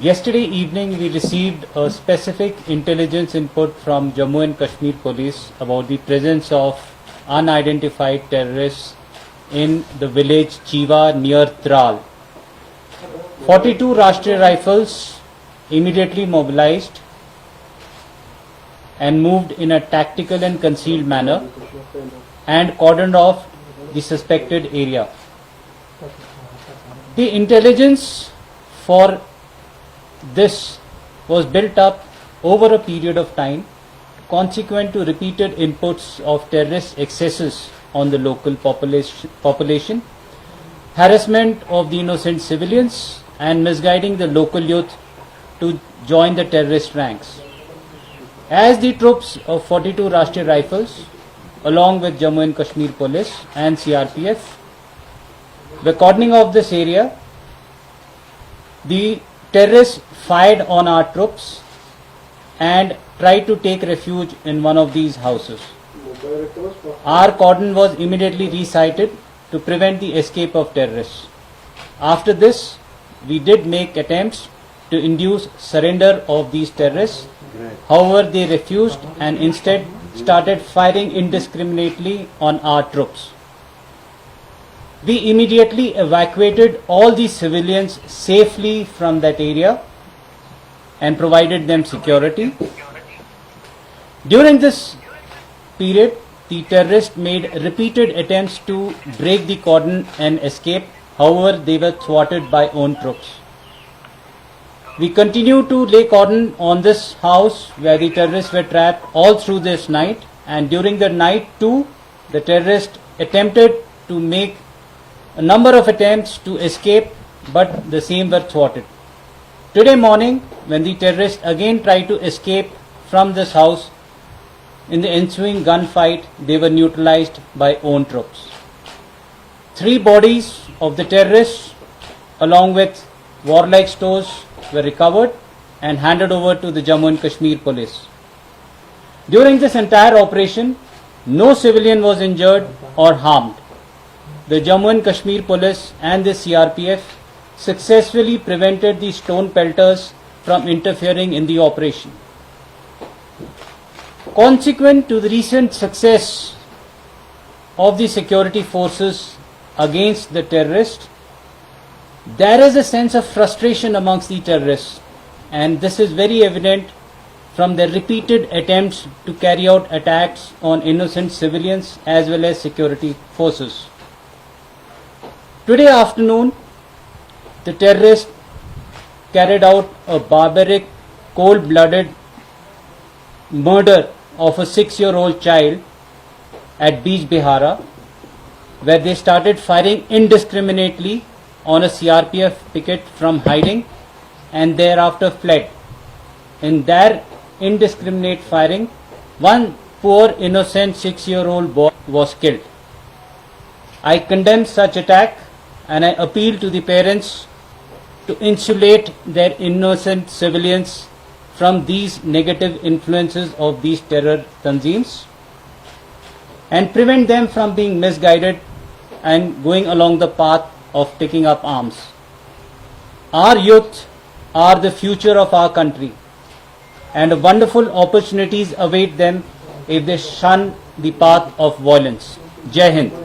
Yesterday evening, we received a specific intelligence input from Jammu and Kashmir Police about the presence of unidentified terrorists in the village Chiva near Tral. 42 Rashtriya Rifles immediately mobilized and moved in a tactical and concealed manner and cordoned off the suspected area. The intelligence for this was built up over a period of time, consequent to repeated inputs of terrorist excesses on the local population, harassment of the innocent civilians, and misguiding the local youth to join the terrorist ranks. As the troops of 42 Rashtriya Rifles, along with Jammu and Kashmir Police and CRPF, were cordoning off this area, the terrorists fired on our troops and tried to take refuge in one of these houses. Our cordon was immediately resighted to prevent the escape of terrorists. After this, we did make attempts to induce surrender of these terrorists. However, they refused and instead started firing indiscriminately on our troops. We immediately evacuated all the civilians safely from that area and provided them security. During this period, the terrorists made repeated attempts to break the cordon and escape. However, they were thwarted by own troops. We continued to lay cordon on this house where the terrorists were trapped all through this night, and during the night too, the terrorists attempted to make a number of attempts to escape, but the same were thwarted. Today morning, when the terrorists again tried to escape from this house, in the ensuing gunfight, they were neutralized by own troops. 3 bodies of the terrorists, along with warlike stores, were recovered and handed over to the Jammu and Kashmir Police. During this entire operation, no civilian was injured or harmed. The Jammu and Kashmir Police and the CRPF successfully prevented the stone pelters from interfering in the operation. Consequent to the recent success of the security forces against the terrorists, there is a sense of frustration amongst the terrorists, and this is very evident from their repeated attempts to carry out attacks on innocent civilians as well as security forces. Today afternoon, the terrorists carried out a barbaric, cold-blooded murder of a 6-year-old child at Beach Bihara, where they started firing indiscriminately on a CRPF picket from hiding and thereafter fled. In their indiscriminate firing, one poor innocent 6-year-old boy was killed. I condemn such attack and I appeal to the parents to insulate their innocent civilians from these negative influences of these terror tanzeems and prevent them from being misguided and going along the path of taking up arms. Our youth are the future of our country, and wonderful opportunities await them if they shun the path of violence. Jai Hind.